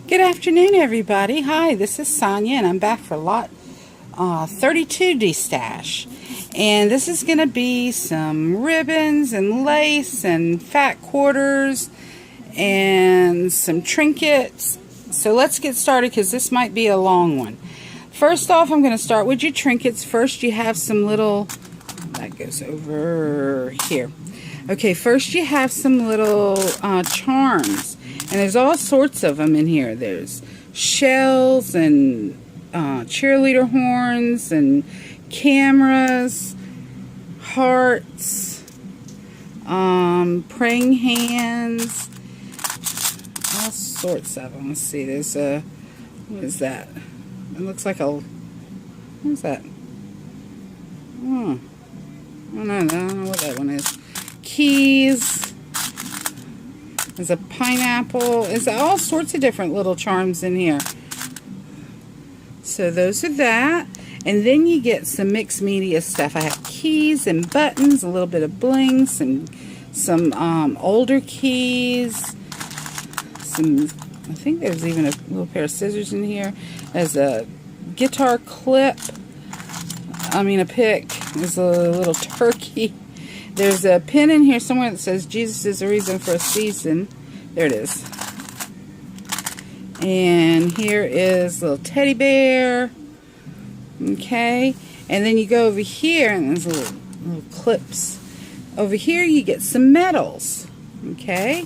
Good afternoon, everybody. Hi, this is Sonia, and I'm back for lot 32 Destash. And this is going to be some ribbons and lace and fat quarters and some trinkets. So let's get started because this might be a long one. First off, I'm going to start with your trinkets. First, you have some little, that goes over here. Okay, first you have some little charms. And there's all sorts of them in here. There's shells and cheerleader horns and cameras, hearts, praying hands, all sorts of them. Let's see, there's a, what is that? It looks like a, what is that? Oh, I don't know what that one is. Keys. There's a pineapple. There's all sorts of different little charms in here. So those are that. And then you get some mixed media stuff. I have keys and buttons, a little bit of bling, some older keys. I think there's even a little pair of scissors in here. There's a guitar clip. A pick. There's a little turkey. There's a pin in here somewhere that says Jesus is the reason for a season. There it is. And here is a little teddy bear. Okay. And then you go over here and there's little clips. Over here you get some medals. Okay.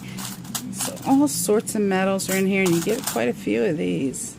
So all sorts of medals are in here and you get quite a few of these.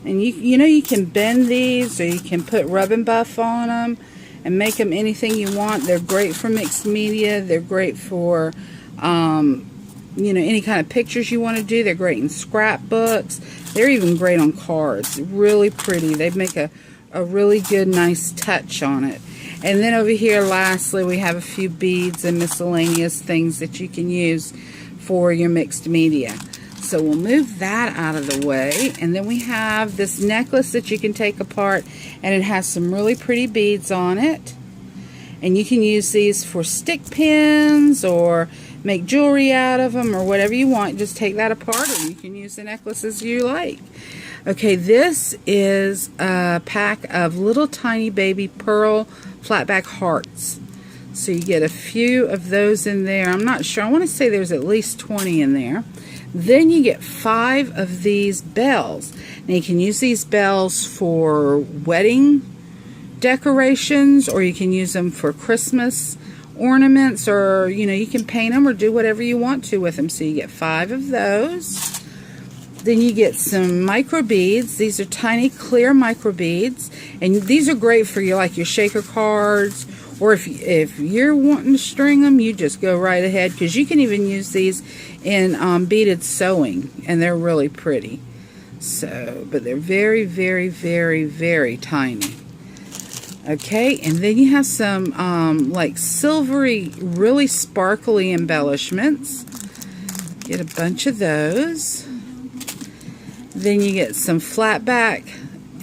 And you can bend these, or you can put rub and buff on them and make them anything you want. They're great for mixed media. They're great for, any kind of pictures you want to do. They're great in scrapbooks. They're even great on cards. Really pretty. They make a really good, nice touch on it. And then over here, lastly, we have a few beads and miscellaneous things that you can use for your mixed media. So we'll move that out of the way, and then we have this necklace that you can take apart, and it has some really pretty beads on it, and you can use these for stick pins or make jewelry out of them or whatever you want. Just take that apart and you can use the necklaces you like. Okay, this is a pack of little tiny baby pearl flatback hearts. So you get a few of those in there. I'm not sure. I want to say there's at least 20 in there. Then you get 5 of these bells. Now you can use these bells for wedding decorations, or you can use them for Christmas ornaments, or you can paint them or do whatever you want to with them. So you get 5 of those. Then you get some micro beads. These are tiny clear micro beads, and these are great for your shaker cards. Or if you're wanting to string them, you just go right ahead, because you can even use these in beaded sewing, and they're really pretty. So, but they're very, very, very, very tiny. Okay, and then you have some silvery, really sparkly embellishments. Get a bunch of those. Then you get some flatback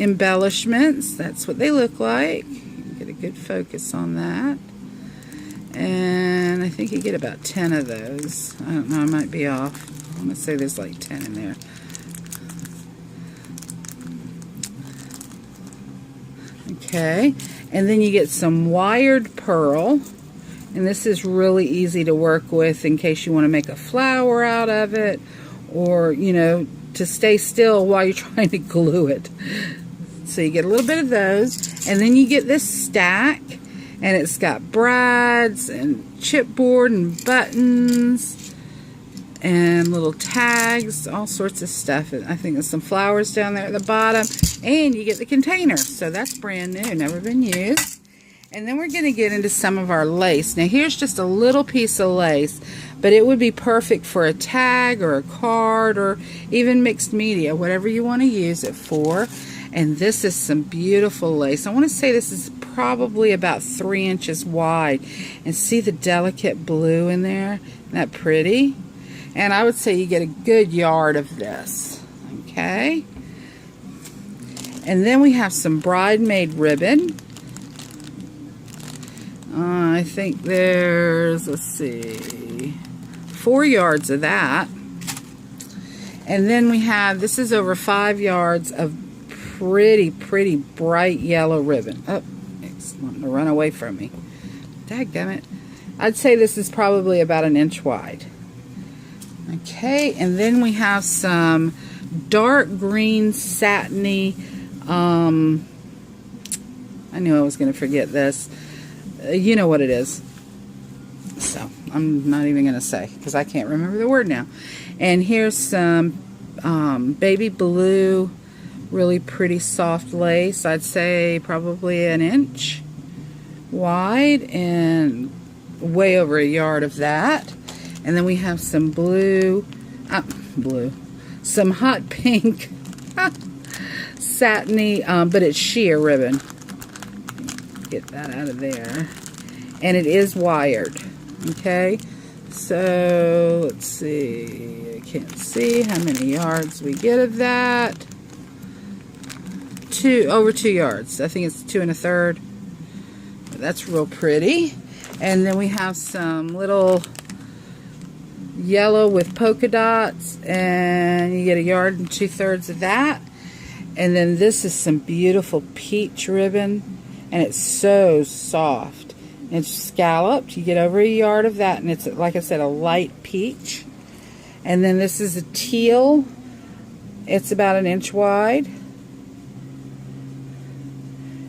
embellishments. That's what they look like. Get a good focus on that. And I think you get about 10 of those. I don't know, I might be off. I'm going to say there's like 10 in there. Okay, and then you get some wired pearl. And this is really easy to work with in case you want to make a flower out of it, or, to stay still while you're trying to glue it. So you get a little bit of those, and then you get this stack, and it's got brads and chipboard and buttons and little tags, all sorts of stuff. I think there's some flowers down there at the bottom, and you get the container. So that's brand new, never been used. And then we're going to get into some of our lace. Now here's just a little piece of lace, but it would be perfect for a tag or a card or even mixed media, whatever you want to use it for. And this is some beautiful lace. I want to say this is probably about 3 inches wide. And see the delicate blue in there? Isn't that pretty? And I would say you get a good yard of this. Okay? And then we have some bridesmaid ribbon. I think there's, let's see, 4 yards of that. And then we have, this is over 5 yards of pretty bright yellow ribbon. Oh, it's wanting to run away from me. Dadgummit. I'd say this is probably about 1 inch wide. Okay, and then we have some dark green satiny, I knew I was going to forget this. You know what it is. So, I'm not even going to say, because I can't remember the word now. And here's some baby blue, really pretty soft lace. I'd say probably 1 inch wide, and way over 1 yard of that. And then we have some some hot pink satiny, but it's sheer ribbon. Get that out of there. And it is wired. Okay, so let's see. I can't see how many yards we get of that. Over 2 yards. I think it's 2 1/3. That's real pretty. And then we have some little yellow with polka dots, and you get 1 2/3 yards of that. And then this is some beautiful peach ribbon, and it's so soft. It's scalloped. You get over 1 yard of that, and it's, like I said, a light peach. And then this is a teal. It's about 1 inch wide.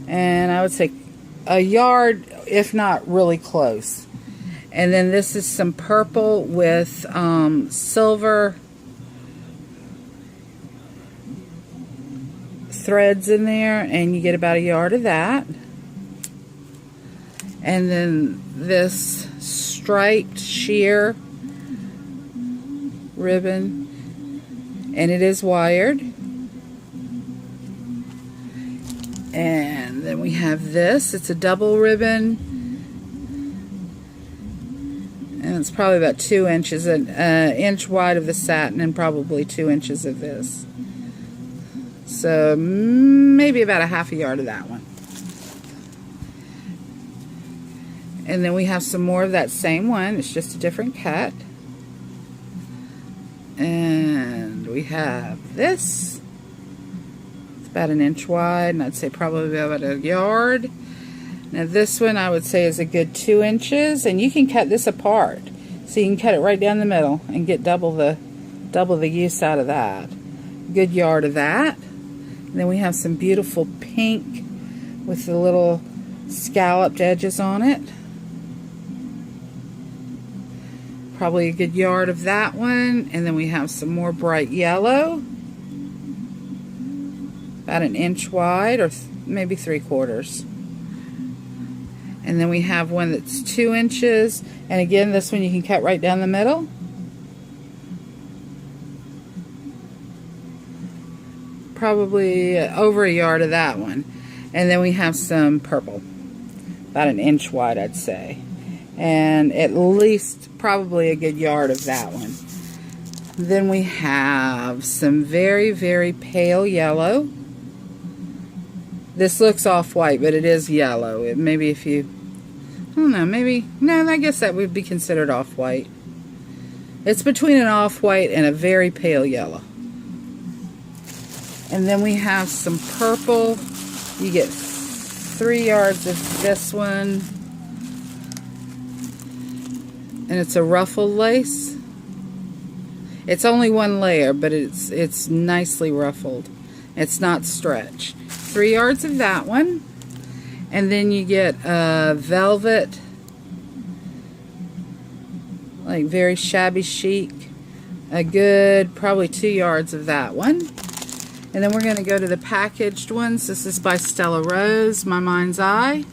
And I would say 1 yard, if not really close. And then this is some purple with silver threads in there, and you get about 1 yard of that. And then this striped sheer ribbon, and it is wired. And then we have this. It's a double ribbon, and it's probably about 2 inches, an inch wide of the satin, and probably 2 inches of this. So maybe about 1/2 yard of that one. And then we have some more of that same one. It's just a different cut. And we have this. It's about 1 inch wide, and I'd say probably about 1 yard. Now this one I would say is a good 2 inches, and you can cut this apart. So you can cut it right down the middle and get double the use out of that. Good yard of that. And then we have some beautiful pink with the little scalloped edges on it. Probably a good yard of that one. And then we have some more bright yellow, about 1 inch wide, or maybe 3/4. And then we have one that's 2 inches, and again this one you can cut right down the middle. Probably over 1 yard of that one. And then we have some purple, about 1 inch wide I'd say, and at least probably a good yard of that one. Then we have some very pale yellow. This looks off-white, but it is yellow. Maybe if you, I don't know, maybe, no, I guess that would be considered off-white. It's between an off-white and a very pale yellow. And then we have some purple. You get 3 yards of this one. And it's a ruffled lace. It's only 1 layer, but it's nicely ruffled. It's not stretched. 3 yards of that one. And then you get a velvet, like very shabby chic. A good probably 2 yards of that one. And then we're going to go to the packaged ones. This is by Stella Rose, My Mind's Eye.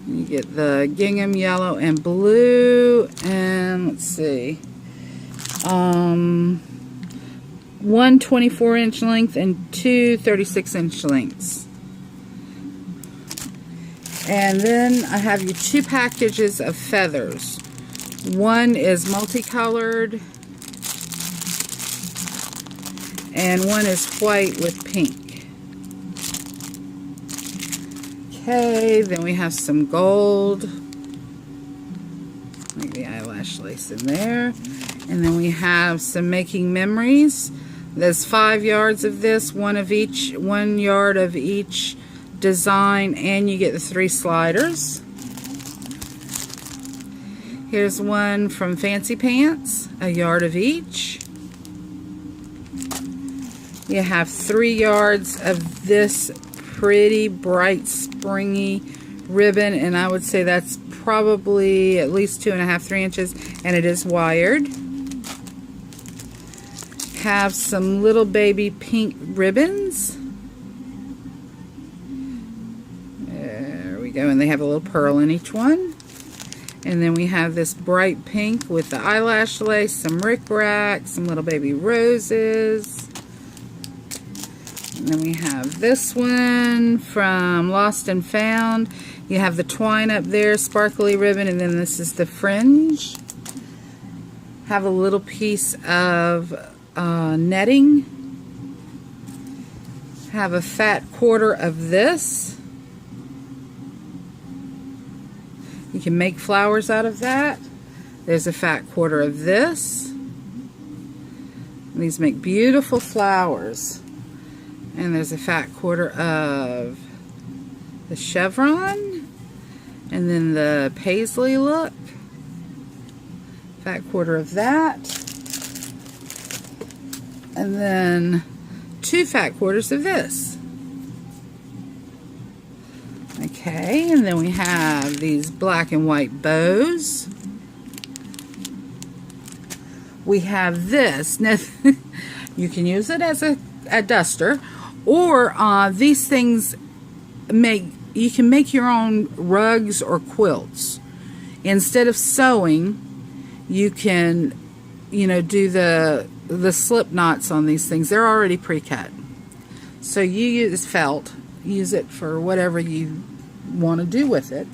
You get the gingham yellow and blue, and let's see, 1 24-inch length and 2 36-inch lengths. And then I have you 2 packages of feathers. One is multicolored, and one is white with pink. Okay, then we have some gold, like the eyelash. eyelash lace in there. And then we have some making memories. There's 5 yards of this, 1 yard of each design, and you get the 3 sliders. Here's one from Fancy Pants, 1 yard of each. You have 3 yards of this pretty bright springy ribbon, and I would say that's probably at least 2.5, 3 inches, and it is wired. Have some little baby pink ribbons. There we go, and they have a little pearl in each one. And then we have this bright pink with the eyelash lace, some rickrack, some little baby roses. And then we have this one from Lost and Found. You have the twine up there, sparkly ribbon, and then this is the fringe. Have a little piece of netting. Have a fat quarter of this. You can make flowers out of that. There's a fat quarter of this. And these make beautiful flowers. And there's a fat quarter of the chevron. And then the paisley look. Fat quarter of that. And then 2 fat quarters of this. Okay, and then we have these black and white bows. We have this. Now, you can use it as a duster, or these things you can make your own rugs or quilts. Instead of sewing, you can, do the slip knots on these things. They're already pre-cut. So you use felt. Use it for whatever you want to do with it.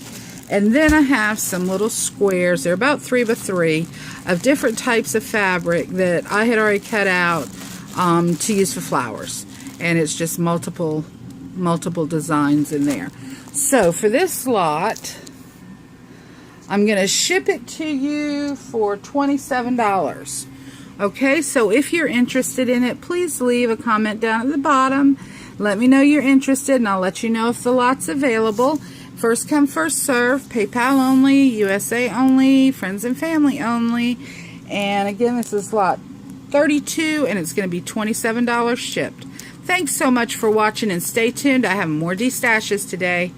And then I have some little squares. They're about 3 by 3 of different types of fabric that I had already cut out to use for flowers. And it's just multiple designs in there. So for this lot, I'm going to ship it to you for $27. Okay, so if you're interested in it, please leave a comment down at the bottom. Let me know you're interested, and I'll let you know if the lot's available. First come, first serve. PayPal only, USA only, friends and family only. And again, this is lot 32, and it's going to be $27 shipped. Thanks so much for watching, and stay tuned. I have more Destashes today.